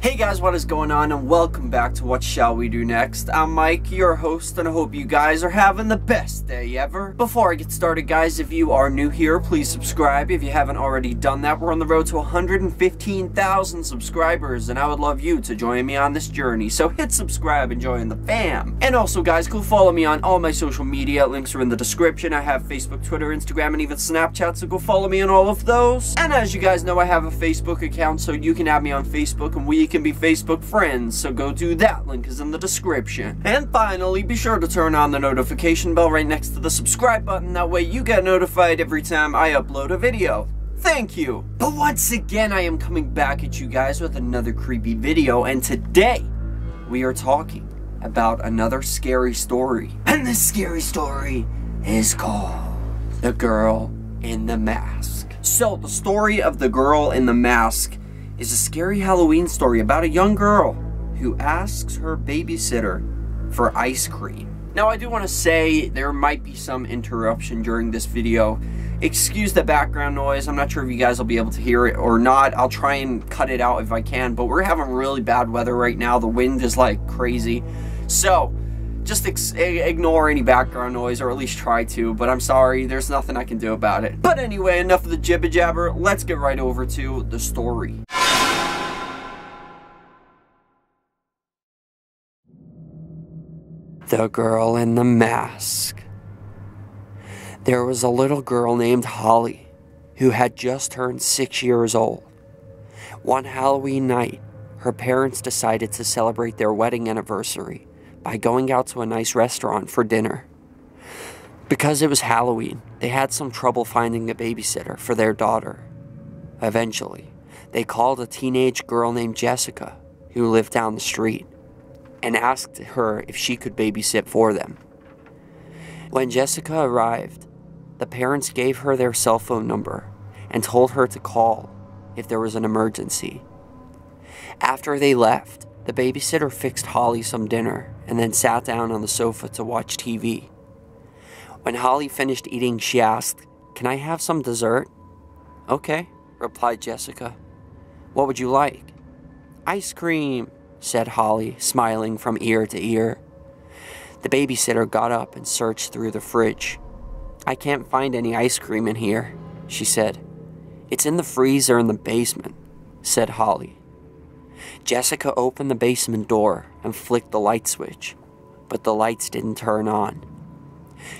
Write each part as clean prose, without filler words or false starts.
Hey guys, what is going on, and welcome back to What Shall We Do Next. I'm Mike, your host, and I hope you guys are having the best day ever. Before I get started, guys, if you are new here, please subscribe if you haven't already done that. We're on the road to 115,000 subscribers, and I would love you to join me on this journey. So hit subscribe and join the fam. And also, guys, go follow me on all my social media. Links are in the description. I have Facebook, Twitter, Instagram, and even Snapchat, so go follow me on all of those. And as you guys know, I have a Facebook account, so you can add me on Facebook, and we can be Facebook friends, so go do that. Link is in the description. And finally, be sure to turn on the notification bell right next to the subscribe button. That way you get notified every time I upload a video. Thank you. But once again, I am coming back at you guys with another creepy video, and today we are talking about another scary story. And this scary story is called The Girl in the Mask. So the story of The Girl in the Mask is a scary Halloween story about a young girl who asks her babysitter for ice cream. Now, I do want to say there might be some interruption during this video. Excuse the background noise. I'm not sure if you guys will be able to hear it or not. I'll try and cut it out if I can, but we're having really bad weather right now. The wind is like crazy. So just ignore any background noise, or at least try to, but I'm sorry, there's nothing I can do about it. But anyway, enough of the jibber jabber. Let's get right over to the story. The Girl in the Mask. There was a little girl named Holly who had just turned 6 years old. One Halloween night, her parents decided to celebrate their wedding anniversary by going out to a nice restaurant for dinner. Because it was Halloween, they had some trouble finding a babysitter for their daughter. Eventually, they called a teenage girl named Jessica who lived down the street and asked her if she could babysit for them. When Jessica arrived, the parents gave her their cell phone number and told her to call if there was an emergency. After they left, the babysitter fixed Holly some dinner and then sat down on the sofa to watch TV. When Holly finished eating, she asked, "Can I have some dessert?" "Okay," replied Jessica. "What would you like?" "Ice cream," said Holly, smiling from ear to ear. The babysitter got up and searched through the fridge. "I can't find any ice cream in here," she said. "It's in the freezer in the basement," said Holly. Jessica opened the basement door and flicked the light switch, but the lights didn't turn on.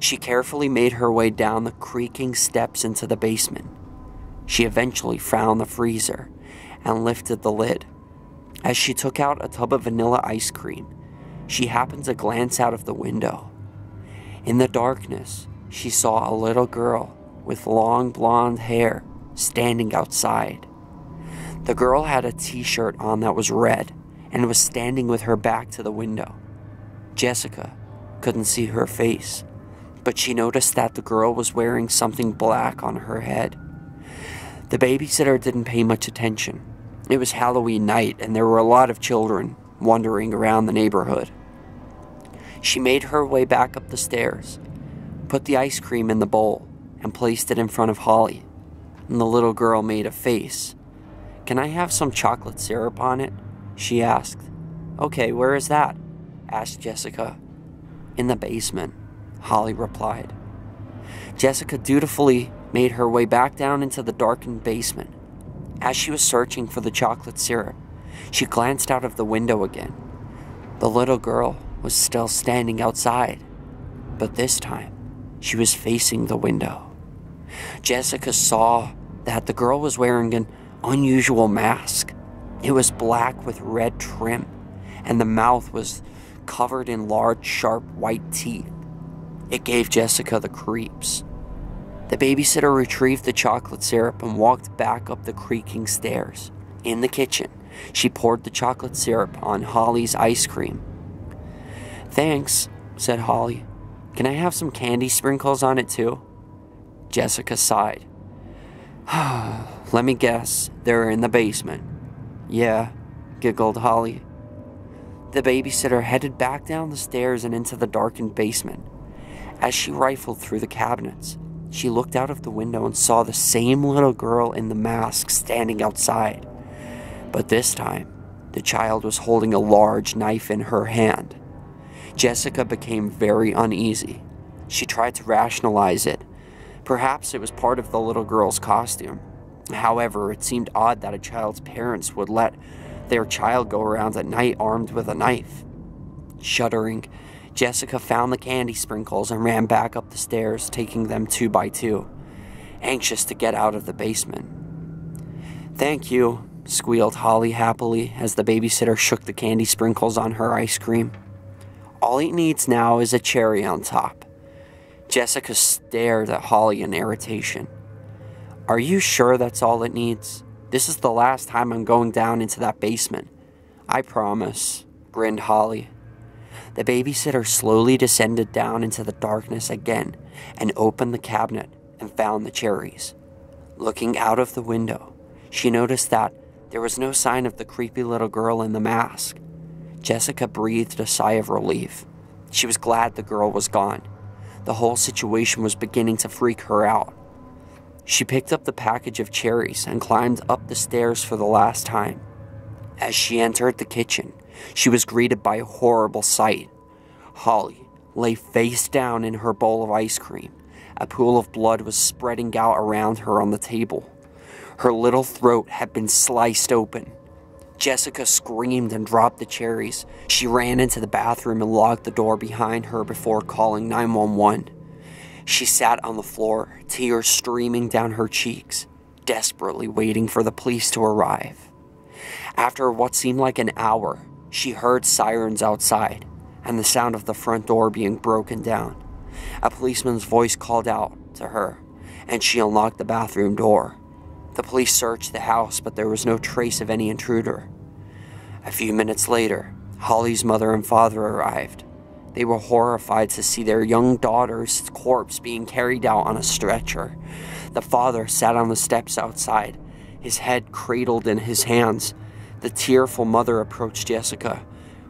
She carefully made her way down the creaking steps into the basement. She eventually found the freezer and lifted the lid. As she took out a tub of vanilla ice cream, she happened to glance out of the window. In the darkness, she saw a little girl with long blonde hair standing outside. The girl had a t-shirt on that was red and was standing with her back to the window. Jessica couldn't see her face, but she noticed that the girl was wearing something black on her head. The babysitter didn't pay much attention. It was Halloween night, and there were a lot of children wandering around the neighborhood. She made her way back up the stairs, put the ice cream in the bowl, and placed it in front of Holly. And the little girl made a face. "Can I have some chocolate syrup on it?" she asked. "Okay, where is that?" asked Jessica. "In the basement," Holly replied. Jessica dutifully made her way back down into the darkened basement. As she was searching for the chocolate syrup, she glanced out of the window again. The little girl was still standing outside, but this time she was facing the window. Jessica saw that the girl was wearing an unusual mask. It was black with red trim, and the mouth was covered in large, sharp white teeth. It gave Jessica the creeps. The babysitter retrieved the chocolate syrup and walked back up the creaking stairs. In the kitchen, she poured the chocolate syrup on Holly's ice cream. "Thanks," said Holly. "Can I have some candy sprinkles on it too?" Jessica sighed. "Let me guess, they're in the basement." "Yeah," giggled Holly. The babysitter headed back down the stairs and into the darkened basement. As she rifled through the cabinets, she looked out of the window and saw the same little girl in the mask standing outside. But this time, The child was holding a large knife in her hand. Jessica became very uneasy. She tried to rationalize it. Perhaps it was part of the little girl's costume. However, it seemed odd that a child's parents would let their child go around at night armed with a knife. Shuddering, Jessica found the candy sprinkles and ran back up the stairs, taking them 2 by 2, anxious to get out of the basement. "Thank you," squealed Holly happily as the babysitter shook the candy sprinkles on her ice cream. "All it needs now is a cherry on top." Jessica stared at Holly in irritation. "Are you sure that's all it needs? This is the last time I'm going down into that basement. I promise," grinned Holly. The babysitter slowly descended down into the darkness again and opened the cabinet and found the cherries. Looking out of the window, she noticed that there was no sign of the creepy little girl in the mask. Jessica breathed a sigh of relief. She was glad the girl was gone. The whole situation was beginning to freak her out. She picked up the package of cherries and climbed up the stairs for the last time. As she entered the kitchen, she was greeted by a horrible sight. Holly lay face down in her bowl of ice cream. A pool of blood was spreading out around her on the table. Her little throat had been sliced open. Jessica screamed and dropped the cherries. She ran into the bathroom and locked the door behind her before calling 911. She sat on the floor, tears streaming down her cheeks, desperately waiting for the police to arrive. After what seemed like an hour, she heard sirens outside and the sound of the front door being broken down. A policeman's voice called out to her, and she unlocked the bathroom door. The police searched the house, but there was no trace of any intruder. A few minutes later, Holly's mother and father arrived. They were horrified to see their young daughter's corpse being carried out on a stretcher. The father sat on the steps outside, his head cradled in his hands. The tearful mother approached Jessica.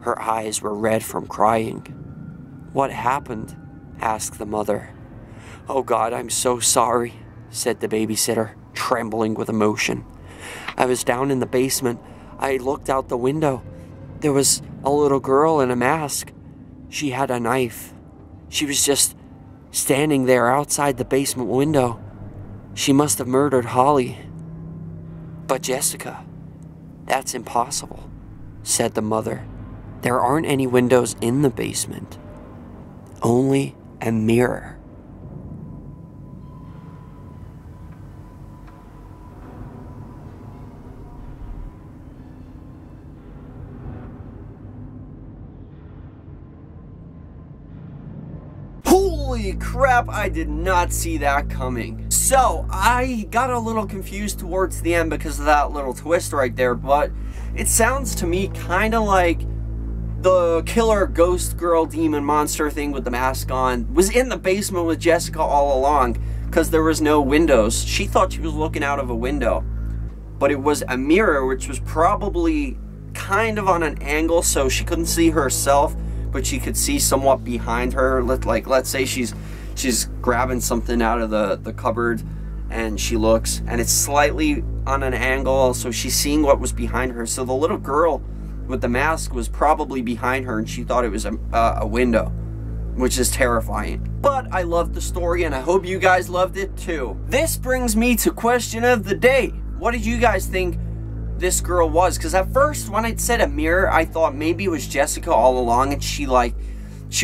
Her eyes were red from crying. "What happened?" asked the mother. "Oh God, I'm so sorry," said the babysitter, trembling with emotion. "I was down in the basement. I looked out the window. There was a little girl in a mask. She had a knife. She was just standing there outside the basement window. She must have murdered Holly." "But Jessica, that's impossible," said the mother. "There aren't any windows in the basement. Only a mirror." Holy crap, I did not see that coming. So, I got a little confused towards the end because of that little twist right there, but it sounds to me kind of like the killer ghost girl demon monster thing with the mask on was in the basement with Jessica all along because there was no windows. She thought she was looking out of a window, but it was a mirror, which was probably kind of on an angle so she couldn't see herself, but she could see somewhat behind her. Like, let's say she's grabbing something out of the cupboard and she looks and it's slightly on an angle, so she's seeing what was behind her. So the little girl with the mask was probably behind her and she thought it was a window, which is terrifying. But I loved the story and I hope you guys loved it too. This brings me to question of the day. What did you guys think this girl was? Because at first when it said a mirror, I thought maybe it was Jessica all along and she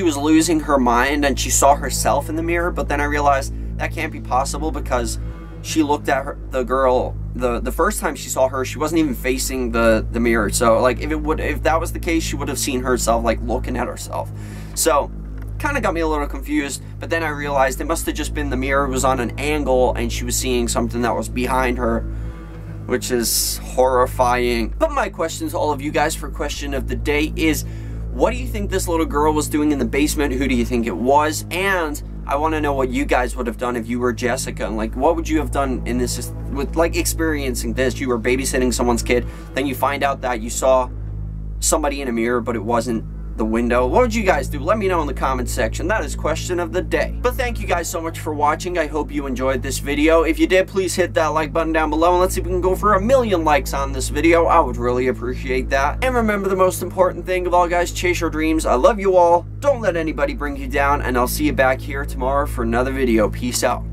was losing her mind and she saw herself in the mirror, but then I realized that can't be possible because she looked at the girl the first time she saw her, she wasn't even facing the mirror. So like if that was the case, she would have seen herself like looking at herself. So kind of got me a little confused, but then I realized it must have just been the mirror was on an angle and she was seeing something that was behind her, which is horrifying. But my question to all of you guys for question of the day is, what do you think this little girl was doing in the basement? Who do you think it was? And I want to know what you guys would have done if you were Jessica, and like what would you have done in this, with like experiencing this? You were babysitting someone's kid, then you find out that you saw somebody in a mirror, but it wasn't the window? What would you guys do? Let me know in the comment section. That is question of the day. But thank you guys so much for watching. I hope you enjoyed this video. If you did, please hit that like button down below, and let's see if we can go for 1,000,000 likes on this video. I would really appreciate that. And remember, the most important thing of all, guys, chase your dreams. I love you all. Don't let anybody bring you down, and I'll see you back here tomorrow for another video. Peace out.